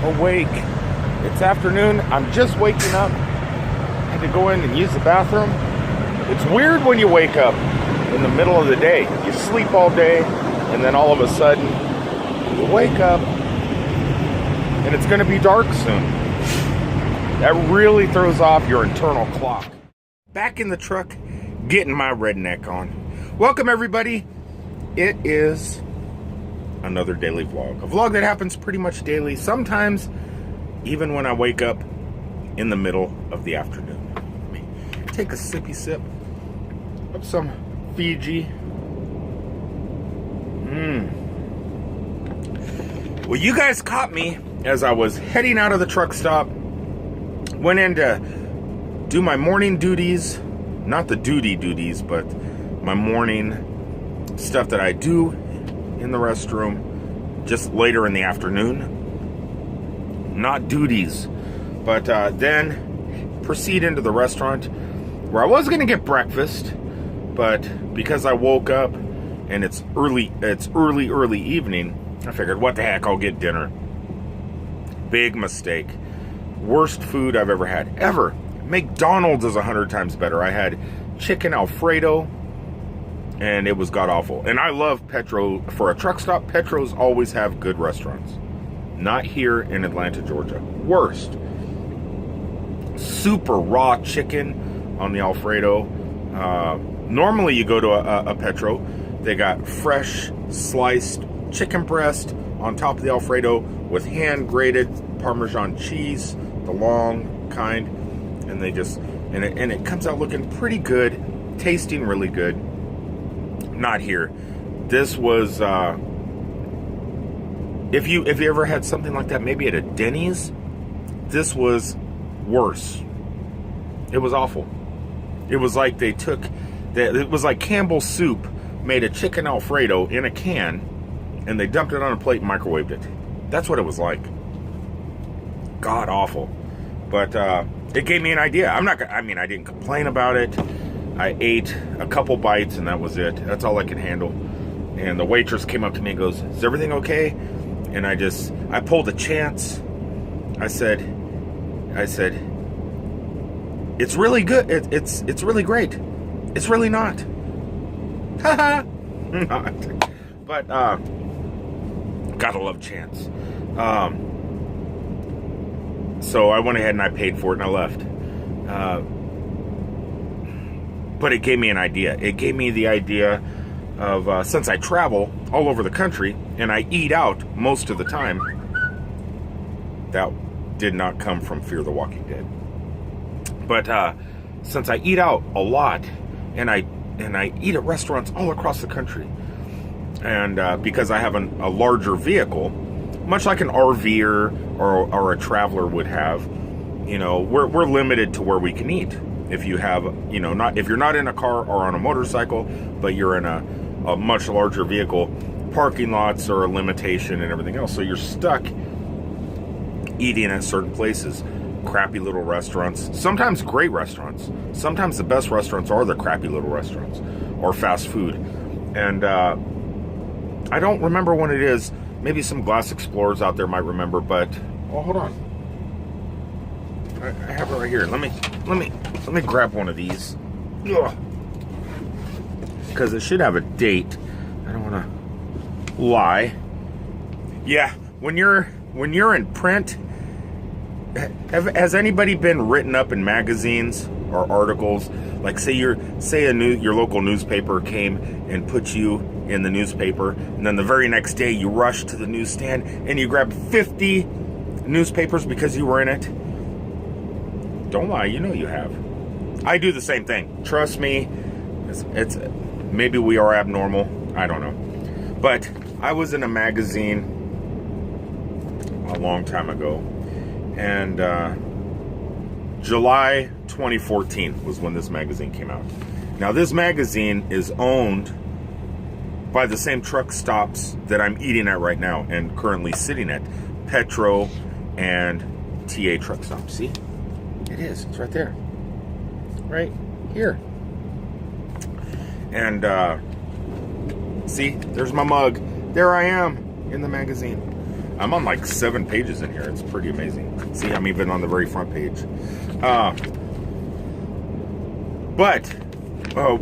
awake. It's afternoon. I'm just waking up. I had to go in and use the bathroom. It's weird when you wake up in the middle of the day. You sleep all day, and then all of a sudden, you wake up, and it's going to be dark soon. That really throws off your internal clock. Back in the truck, getting my redneck on. Welcome, everybody. It is another daily vlog. A vlog that happens pretty much daily, sometimes even when I wake up in the middle of the afternoon. Let me take a sippy sip of some Fiji. Well, you guys caught me as I was heading out of the truck stop. Went in to do my morning duties. Not the duties, but my morning stuff that I do in the restroom just later in the afternoon. Not duties. But then proceed into the restaurant where I was going to get breakfast, but because I woke up and it's early evening, I figured, what the heck, I'll get dinner. Big mistake. Worst food I've ever had. Ever. McDonald's is 100 times better. I had chicken Alfredo, and it was god-awful. And I love Petro. For a truck stop, Petros always have good restaurants. Not here in Atlanta, Georgia. Worst. Super raw chicken on the Alfredo. Normally you go to a Petro, they got fresh sliced chicken breast on top of the Alfredo with hand-grated Parmesan cheese, the long kind, and they just and it comes out looking pretty good, tasting really good. Not here. This was if you ever had something like that, maybe at a Denny's, this was worse. It was awful. It was like it was like Campbell's Soup made a chicken Alfredo in a can, and they dumped it on a plate and microwaved it. That's what it was like. God awful. But it gave me an idea. I didn't complain about it. I ate a couple bites and that was it. That's all I could handle. And the waitress came up to me and goes, "Is everything okay?" And I pulled a chance. I said, "It's really good. It's really great. It's really not." Haha. Not. But gotta love Chance. So I went ahead and I paid for it and I left. But it gave me an idea. It gave me the idea of, since I travel all over the country and I eat out most of the time, that did not come from Fear the Walking Dead. But since I eat out a lot and I eat at restaurants all across the country, and because I have a larger vehicle, much like an RVer or a traveler would have, we're limited to where we can eat. If you have, if you're not in a car or on a motorcycle, but you're in a much larger vehicle, parking lots are a limitation and everything else. So you're stuck eating at certain places. Crappy little restaurants, sometimes great restaurants. Sometimes the best restaurants are the crappy little restaurants or fast food. And I don't remember when it is. Maybe some Glass Explorers out there might remember, but hold on. I have it right here. Let me grab one of these. Because it should have a date. I don't want to lie. Yeah, when you're in print, has anybody been written up in magazines or articles? Like say your local newspaper came and put you in the newspaper, and then the very next day you rush to the newsstand and you grab 50 newspapers because you were in it. Don't lie, you have. I do the same thing. Trust me. It's maybe we are abnormal. I don't know. But I was in a magazine a long time ago, and July 2014 was when this magazine came out. Now this magazine is owned by the same truck stops that I'm eating at right now and currently sitting at, Petro and TA truck stop. See? It is. It's right there. Right here. And see, there's my mug. There I am in the magazine. I'm on like 7 pages in here. It's pretty amazing. See, I'm even on the very front page. But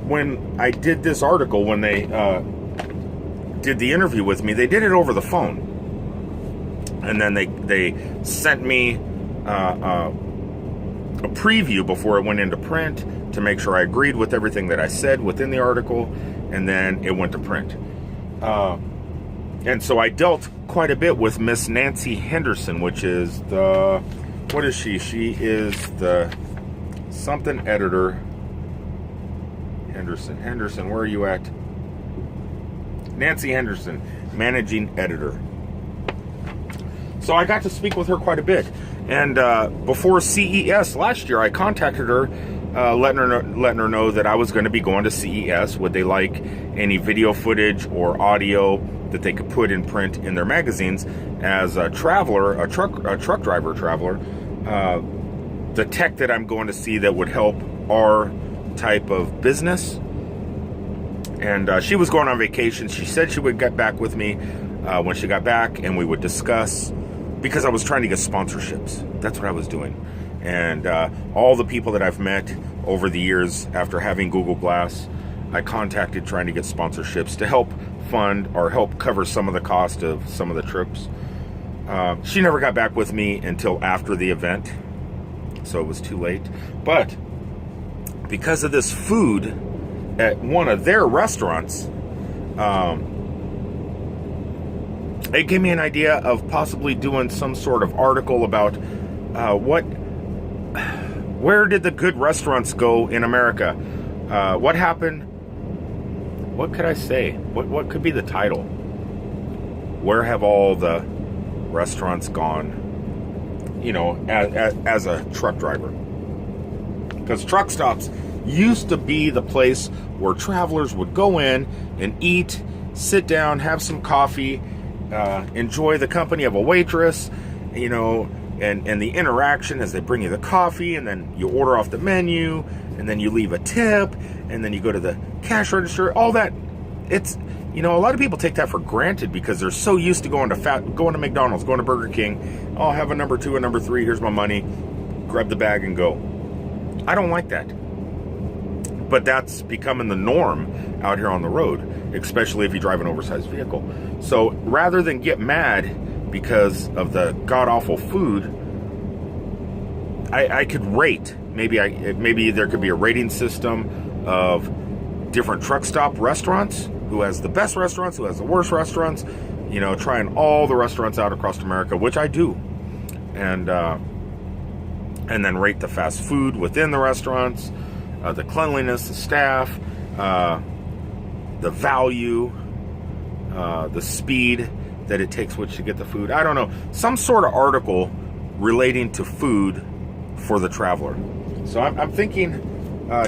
when I did this article, when they did the interview with me, they did it over the phone. And then they sent me a preview before it went into print to make sure I agreed with everything that I said within the article, and then it went to print. And so I dealt quite a bit with Miss Nancy Henderson, which is the, what is she? She is the something editor. Henderson, where are you at? Nancy Henderson, managing editor. So I got to speak with her quite a bit. And before CES last year, I contacted her, letting her know that I was going to be going to CES. Would they like any video footage or audio that they could put in print in their magazines? As a traveler, a truck driver traveler, the tech that I'm going to see that would help our type of business. And she was going on vacation. She said she would get back with me when she got back, and we would discuss, because I was trying to get sponsorships. That's what I was doing. And all the people that I've met over the years after having Google Glass, I contacted trying to get sponsorships to help fund or help cover some of the cost of some of the trips. She never got back with me until after the event, so it was too late. But because of this food at one of their restaurants, it gave me an idea of possibly doing some sort of article about where did the good restaurants go in America? What happened? What could I say? What could be the title? Where have all the restaurants gone? You know, as a truck driver. Because truck stops used to be the place where travelers would go in and eat, sit down, have some coffee, enjoy the company of a waitress, you know, and the interaction as they bring you the coffee, and then you order off the menu, and then you leave a tip, and then you go to the cash register. All that, it's, you know, a lot of people take that for granted because they're so used to going to McDonald's, going to Burger King. I'll have a number 2, a number 3. Here's my money. Grab the bag and go. I don't like that. But that's becoming the norm out here on the road, especially if you drive an oversized vehicle. So rather than get mad because of the god-awful food, I could rate. Maybe there could be a rating system of different truck stop restaurants, who has the best restaurants, who has the worst restaurants, you know, trying all the restaurants out across America, which I do. And then rate the fast food within the restaurants, the cleanliness, the staff, the value, the speed that it takes which to get the food. I don't know. Some sort of article relating to food for the traveler. So I'm thinking,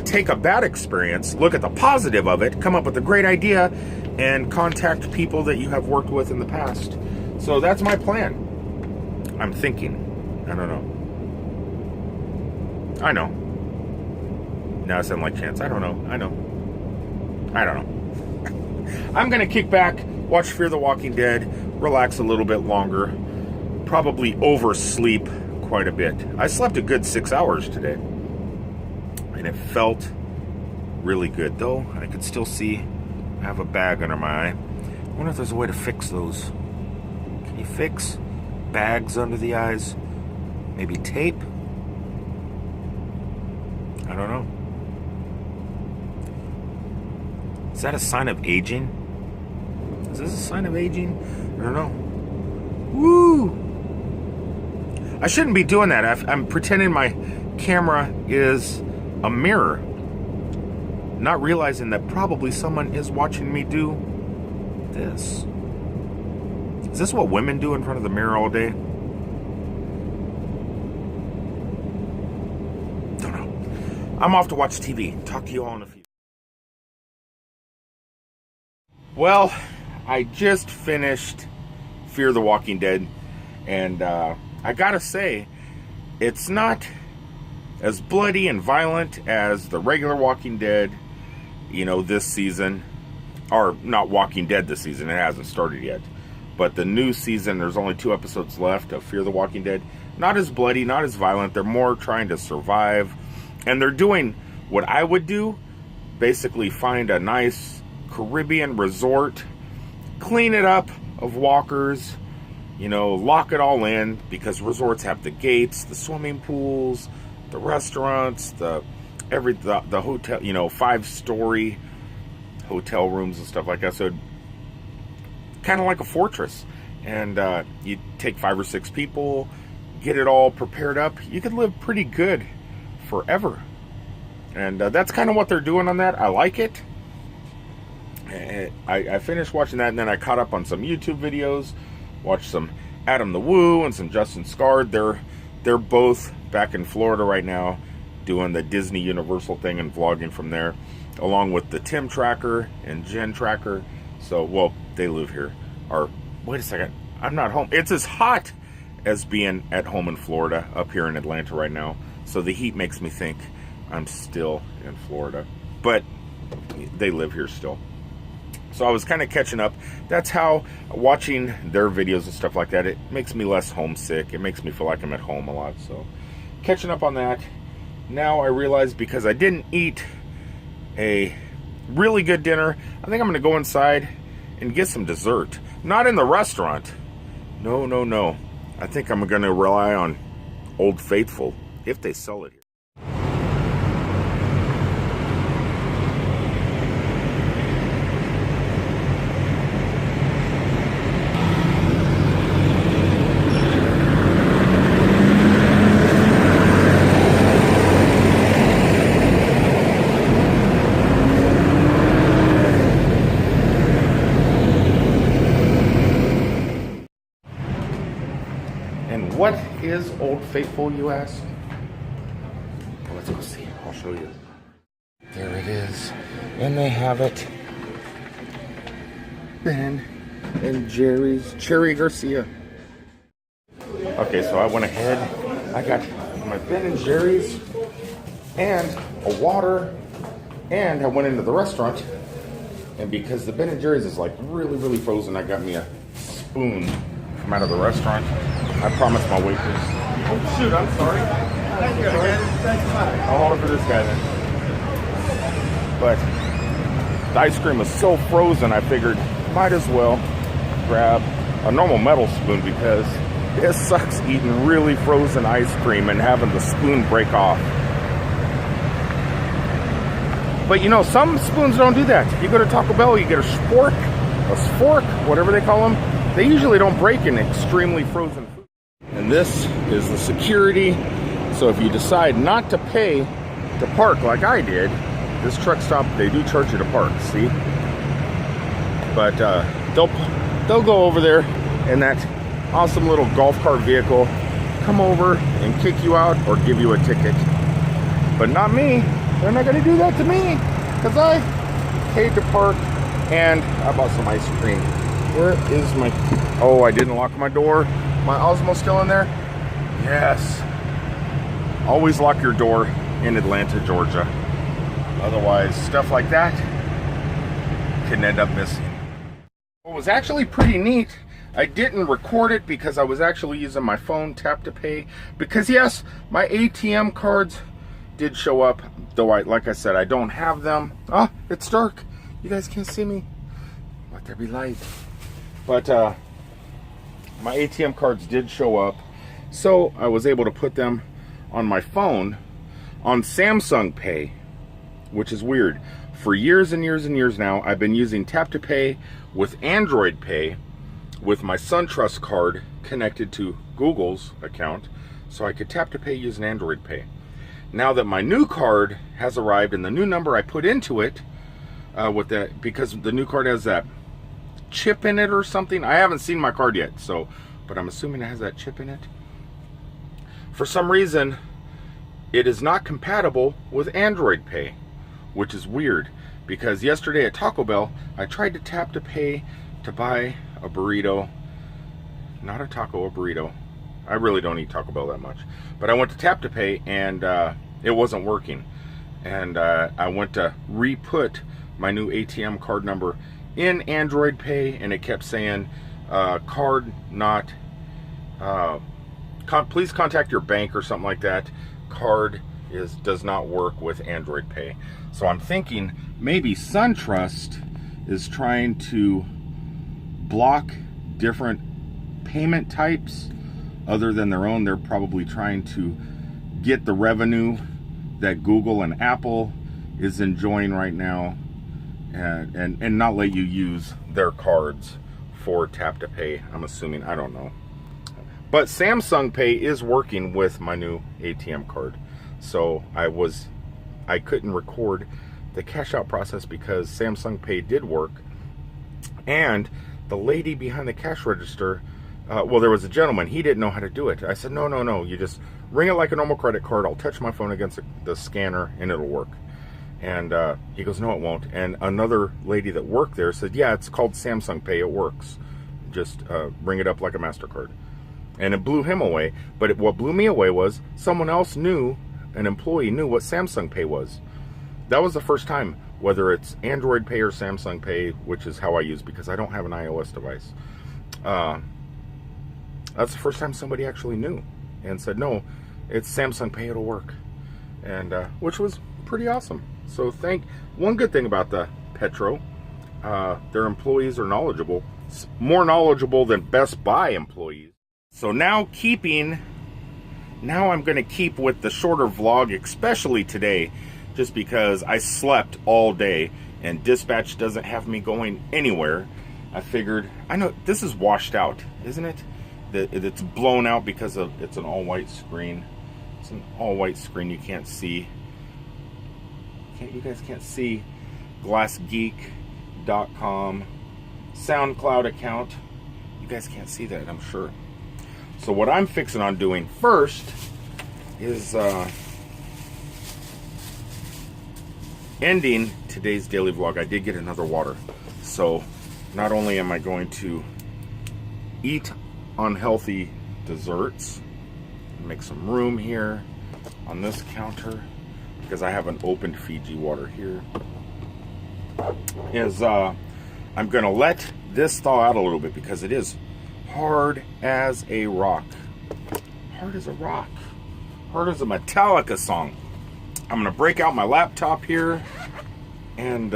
take a bad experience, look at the positive of it, come up with a great idea, and contact people that you have worked with in the past. So that's my plan. I'm thinking. I don't know. I know. Now I sound like Chance. I don't know. I don't know. I'm going to kick back, watch Fear the Walking Dead, relax a little bit longer, probably oversleep quite a bit. I slept a good 6 hours today, and it felt really good, though I could still see I have a bag under my eye. I wonder if there's a way to fix those. Can you fix bags under the eyes? Maybe tape? I don't know. Is that a sign of aging? Is this a sign of aging? I don't know. Woo! I shouldn't be doing that. I'm pretending my camera is a mirror, not realizing that probably someone is watching me do this. Is this what women do in front of the mirror all day? Don't know. I'm off to watch TV. Talk to you all in a few. Well, I just finished Fear the Walking Dead, and I gotta say, it's not as bloody and violent as the regular Walking Dead, you know, this season. Or not Walking Dead this season, it hasn't started yet. But the new season, there's only 2 episodes left of Fear the Walking Dead. Not as bloody, not as violent. They're more trying to survive. And they're doing what I would do. Basically find a nice Caribbean resort, clean it up of walkers, you know, lock it all in, because resorts have the gates, the swimming pools, the restaurants, the hotel, you know, 5-story hotel rooms and stuff like that. So kind of like a fortress. And you take 5 or 6 people, get it all prepared up, you could live pretty good forever. And that's kind of what they're doing on that. I like it. I finished watching that, and then I caught up on some YouTube videos, watched some Adam the Woo and some Justin Scard. They're both back in Florida right now doing the Disney Universal thing and vlogging from there, along with the Tim Tracker and Jen Tracker. So, well, they live here. Or, wait a second, I'm not home. It's as hot as being at home in Florida up here in Atlanta right now. So the heat makes me think I'm still in Florida. But they live here still. So I was kind of catching up. That's how watching their videos and stuff like that, it makes me less homesick. It makes me feel like I'm at home a lot. So catching up on that. Now I realize, because I didn't eat a really good dinner, I think I'm going to go inside and get some dessert. Not in the restaurant. No, no, no. I think I'm going to rely on Old Faithful, if they sell it here. And what is Old Faithful, you ask? Well, let's go see. I'll show you. There it is. And they have it. Ben and Jerry's Cherry Garcia. Okay, so I went ahead. I got my Ben and Jerry's and a water. And I went into the restaurant. And because the Ben and Jerry's is like really, really frozen, I got me a spoon from out of the restaurant. I promised my waitress. Oh shoot, I'm sorry. I'll order for this guy then. But the ice cream was so frozen, I figured might as well grab a normal metal spoon, because it sucks eating really frozen ice cream and having the spoon break off. But you know, some spoons don't do that. You go to Taco Bell, you get a spork, whatever they call them. They usually don't break in extremely frozen food. And this is the security. So if you decide not to pay to park like I did, this truck stop, they do charge you to park, see? But they'll go over there in that awesome little golf cart vehicle, come over and kick you out or give you a ticket. But not me. They're not gonna do that to me, because I paid to park and I bought some ice cream. Where is my, oh, I didn't lock my door. My Osmo still in there? Yes. Always lock your door in Atlanta, Georgia. Otherwise, stuff like that can end up missing. What was actually pretty neat, I didn't record it because I was actually using my phone tap to pay. Because yes, my ATM cards did show up, though like I said, I don't have them. Oh, it's dark. You guys can't see me. Let there be light. But my ATM cards did show up, so I was able to put them on my phone on Samsung Pay, which is weird. For years and years and years now, I've been using Tap to Pay with Android Pay with my SunTrust card connected to Google's account, so I could Tap to Pay using Android Pay. Now that my new card has arrived and the new number I put into it, with that, because the new card has that chip in it or something. I haven't seen my card yet, so, but I'm assuming it has that chip in it. For some reason, it is not compatible with Android Pay, which is weird, because yesterday at Taco Bell, I tried to tap to pay to buy a burrito. Not a taco, a burrito. I really don't eat Taco Bell that much. But I went to tap to pay and it wasn't working. And I went to re-put my new ATM card number in Android Pay, and it kept saying card not, please contact your bank or something like that. Card does not work with Android Pay. So I'm thinking maybe SunTrust is trying to block different payment types other than their own. They're probably trying to get the revenue that Google and Apple is enjoying right now, and not let you use their cards for tap to pay, I'm assuming. I don't know. But Samsung Pay is working with my new ATM card. So I couldn't record the cash out process because Samsung Pay did work. And the lady behind the cash register, well, there was a gentleman, he didn't know how to do it. I said, no, you just ring it like a normal credit card. I'll touch my phone against the scanner and it'll work. And he goes, no, it won't. And another lady that worked there said, yeah, it's called Samsung Pay, it works. Just ring it up like a MasterCard. And it blew him away. But what blew me away was someone else knew, an employee knew what Samsung Pay was. That was the first time, whether it's Android Pay or Samsung Pay, which is how I use because I don't have an iOS device. That's the first time somebody actually knew and said, no, it's Samsung Pay, it'll work. And which was pretty awesome. So one good thing about the Petro, their employees are knowledgeable, more knowledgeable than Best Buy employees. So now I'm going to keep with the shorter vlog, especially today, just because I slept all day and dispatch doesn't have me going anywhere. I figured, I know this is washed out, isn't it? It's blown out because it's an all-white screen. It's an all-white screen. You can't see. You guys can't see. Glassgeek.com SoundCloud account. You guys can't see that, I'm sure. So what I'm fixing on doing first is ending today's daily vlog. I did get another water. So not only am I going to eat unhealthy desserts, make some room here on this counter because I have an opened Fiji water here, I'm going to let this thaw out a little bit because it is hard as a rock. Hard as a rock. Hard as a Metallica song. I'm going to break out my laptop here and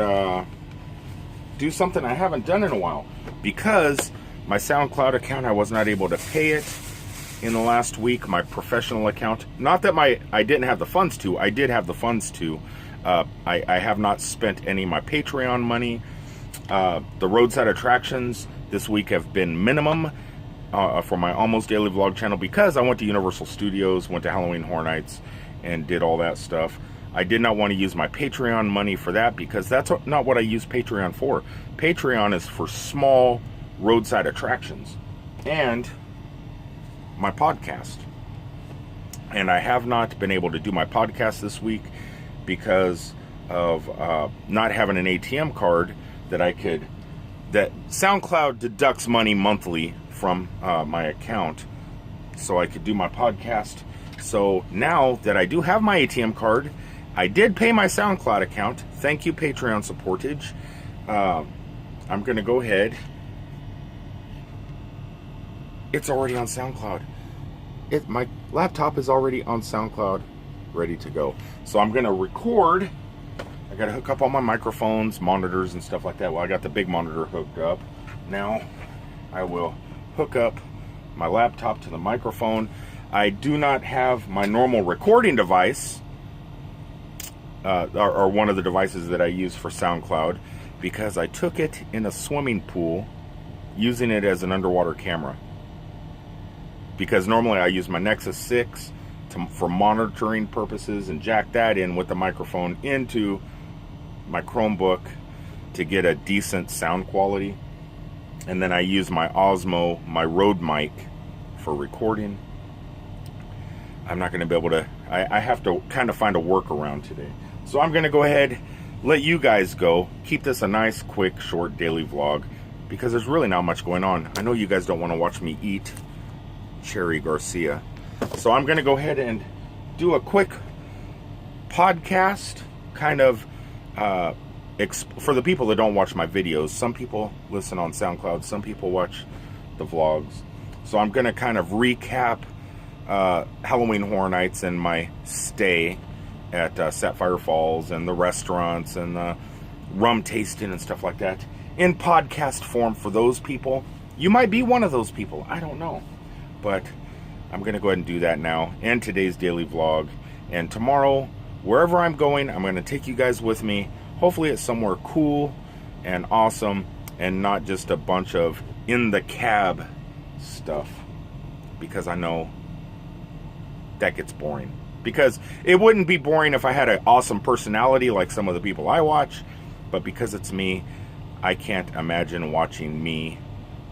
do something I haven't done in a while. Because my SoundCloud account, I was not able to pay it in the last week. My professional account. Not that I didn't have the funds to. I did have the funds to. I have not spent any of my Patreon money. The roadside attractions this week have been minimum for my Almost Daily Vlog channel because I went to Universal Studios, went to Halloween Horror Nights, and did all that stuff. I did not want to use my Patreon money for that because that's not what I use Patreon for. Patreon is for small roadside attractions and my podcast. And I have not been able to do my podcast this week because of not having an ATM card that SoundCloud deducts money monthly from my account so I could do my podcast. So now that I do have my ATM card, I did pay my SoundCloud account. Thank you, Patreon supportage. I'm going to go ahead. It's already on SoundCloud. My laptop is already on SoundCloud, ready to go. So I'm going to record. I got to hook up all my microphones, monitors, and stuff like that. Well, I got the big monitor hooked up. Now I will hook up my laptop to the microphone. I do not have my normal recording device, or one of the devices that I use for SoundCloud, because I took it in a swimming pool using it as an underwater camera. Because normally I use my Nexus 6 for monitoring purposes and jack that in with the microphone into my Chromebook to get a decent sound quality. And then I use my Osmo, my Rode mic, for recording. I'm not going to be able to, I have to kind of find a workaround today. So I'm going to go ahead, let you guys go, keep this a nice, quick, short daily vlog, because there's really not much going on. I know you guys don't want to watch me eat Cherry Garcia. So I'm going to go ahead and do a quick podcast, kind of, for the people that don't watch my videos. Some people listen on SoundCloud, some people watch the vlogs. So I'm going to kind of recap Halloween Horror Nights and my stay at Sapphire Falls and the restaurants and the rum tasting and stuff like that in podcast form for those people. You might be one of those people. I don't know. But I'm going to go ahead and do that now and today's daily vlog. And tomorrow, wherever I'm going, I'm going to take you guys with me. Hopefully it's somewhere cool and awesome and not just a bunch of in the cab stuff, because I know that gets boring. Because it wouldn't be boring if I had an awesome personality like some of the people I watch, but because it's me, I can't imagine watching me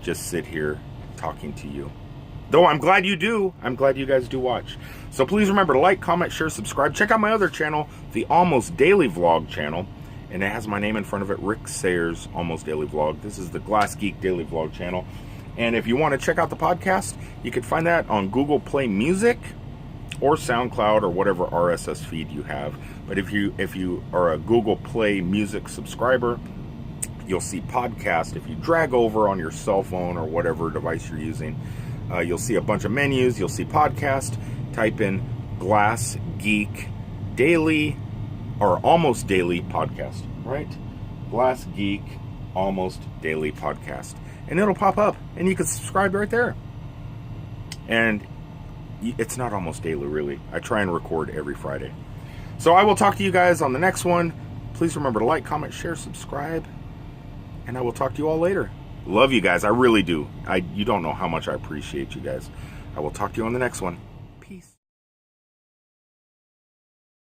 just sit here talking to you. Though I'm glad you do. I'm glad you guys do watch. So please remember to like, comment, share, subscribe. Check out my other channel, the Almost Daily Vlog channel. And it has my name in front of it, Rick Sayers Almost Daily Vlog. This is the Glass Geek Daily Vlog channel. And if you want to check out the podcast, you can find that on Google Play Music or SoundCloud or whatever RSS feed you have. But if you are a Google Play Music subscriber, you'll see podcast. If you drag over on your cell phone or whatever device you're using, you'll see a bunch of menus. You'll see podcast. Type in Glass Geek Daily or Almost Daily Podcast, right? Glass Geek Almost Daily Podcast. And it'll pop up and you can subscribe right there. And it's not almost daily, really. I try and record every Friday. So I will talk to you guys on the next one. Please remember to like, comment, share, subscribe. And I will talk to you all later. Love you guys. I really do. You don't know how much I appreciate you guys. I will talk to you on the next one.